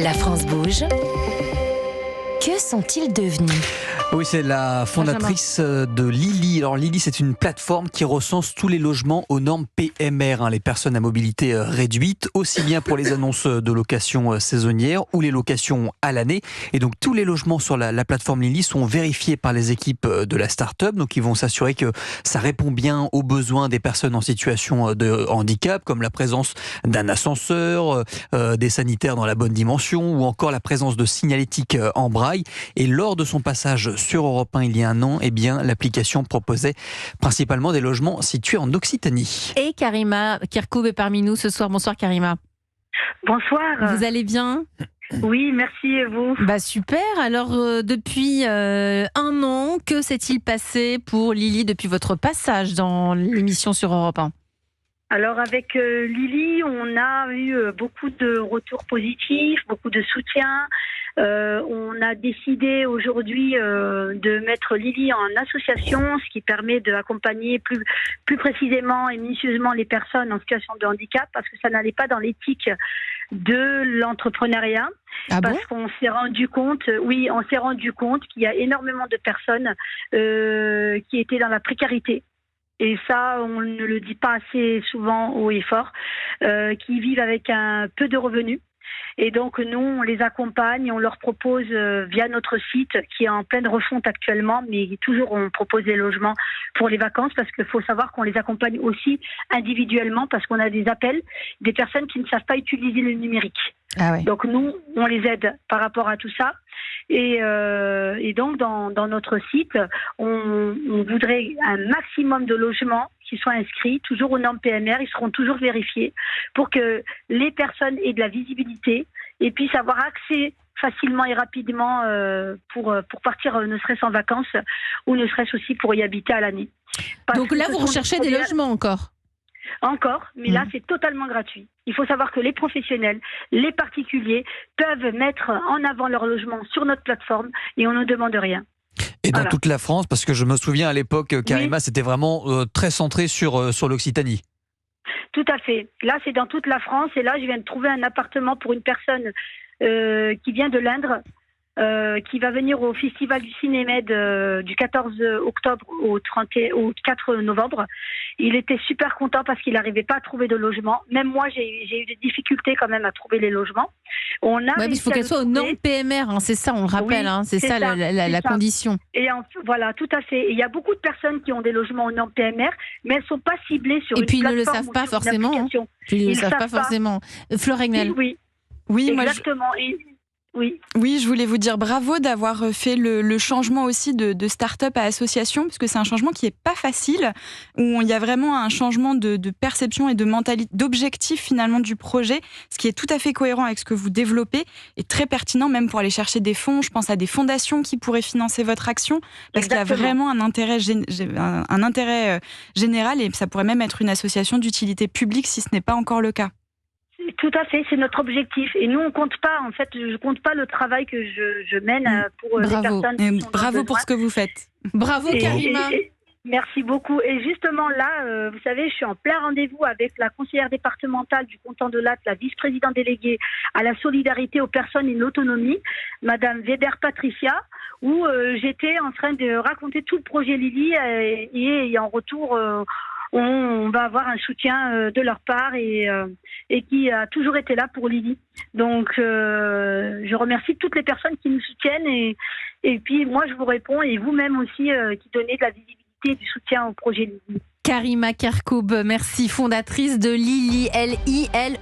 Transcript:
La France bouge. Que sont-ils devenus ? Oui, c'est la fondatrice de Lily. Alors Lily, c'est une plateforme qui recense tous les logements aux normes PMR, les personnes à mobilité réduite, aussi bien pour les annonces de location saisonnière ou les locations à l'année. Et donc tous les logements sur la plateforme Lily sont vérifiés par les équipes de la start-up. Donc ils vont s'assurer que ça répond bien aux besoins des personnes en situation de handicap, comme la présence d'un ascenseur, des sanitaires dans la bonne dimension ou encore la présence de signalétique en braille. Et lors de son passage sur Europe 1 il y a un an, l'application proposait principalement des logements situés en Occitanie. Et Karima Kirkoub est parmi nous ce soir. Bonsoir Karima. Bonsoir. Vous allez bien ? Oui, merci et vous ? Super. Alors depuis un an, que s'est-il passé pour Lily depuis votre passage dans l'émission sur Europe 1 ? Alors avec Lily, on a eu beaucoup de retours positifs, beaucoup de soutien. On a décidé aujourd'hui de mettre Lily en association, ce qui permet d'accompagner plus précisément et minutieusement les personnes en situation de handicap, parce que ça n'allait pas dans l'éthique de l'entrepreneuriat. Parce qu'on s'est rendu compte, qu'il y a énormément de personnes qui étaient dans la précarité. Et ça, on ne le dit pas assez souvent haut et fort, qui vivent avec un peu de revenus. Et donc, nous, on les accompagne, on leur propose via notre site, qui est en pleine refonte actuellement, mais toujours on propose des logements pour les vacances, parce qu'il faut savoir qu'on les accompagne aussi individuellement, parce qu'on a des appels, des personnes qui ne savent pas utiliser le numérique. Ah ouais. Donc nous, on les aide par rapport à tout ça. Et donc, dans notre site, on voudrait un maximum de logements qui soient inscrits, toujours aux normes PMR. Ils seront toujours vérifiés pour que les personnes aient de la visibilité et puissent avoir accès facilement et rapidement pour partir ne serait-ce en vacances ou ne serait-ce aussi pour y habiter à l'année. Donc là, vous recherchez des logements encore ? Encore, mais là, c'est totalement gratuit. Il faut savoir que les professionnels, les particuliers peuvent mettre en avant leur logement sur notre plateforme et on ne demande rien. Et dans toute la France, parce que je me souviens à l'époque, Karima, oui. C'était vraiment très centré sur l'Occitanie. Tout à fait. Là, c'est dans toute la France. Et là, je viens de trouver un appartement pour une personne qui vient de l'Indre, qui va venir au Festival du Cinémed du 14 octobre au 4 novembre. Il était super content parce qu'il n'arrivait pas à trouver de logement. Même moi, j'ai eu des difficultés quand même à trouver les logements. Il faut qu'elle soit aux normes PMR, c'est ça, on le rappelle, c'est ça la condition. Et voilà, tout à fait. Et il y a beaucoup de personnes qui ont des logements aux normes PMR, mais elles ne sont pas ciblées sur une plateforme. Et puis ils ne le savent pas forcément. Ils ne le savent pas forcément. Fleur Egnel. Oui, exactement. Oui, je voulais vous dire bravo d'avoir fait le changement aussi de start-up à association, parce que c'est un changement qui n'est pas facile, où il y a vraiment un changement de perception et de mentalité, d'objectif finalement du projet, ce qui est tout à fait cohérent avec ce que vous développez et très pertinent même pour aller chercher des fonds. Je pense à des fondations qui pourraient financer votre action, parce qu'il y a vraiment un intérêt général et ça pourrait même être une association d'utilité publique si ce n'est pas encore le cas. Tout à fait, c'est notre objectif. Et nous, on compte pas, en fait, je compte pas le travail que je mène pour les personnes qui sont bravo pour ce que vous faites. Bravo, Karima. Merci beaucoup. Et justement là, vous savez, je suis en plein rendez-vous avec la conseillère départementale du Canton de Latte, la vice-présidente déléguée à la solidarité aux personnes et l'autonomie, Madame Weber Patricia, où j'étais en train de raconter tout le projet Lily et en retour... on va avoir un soutien de leur part et qui a toujours été là pour Lily. Donc, je remercie toutes les personnes qui nous soutiennent et puis moi, je vous réponds et vous-même aussi qui donnez de la visibilité et du soutien au projet Lily. Karima Kirkoub, merci, fondatrice de Lily, Lille.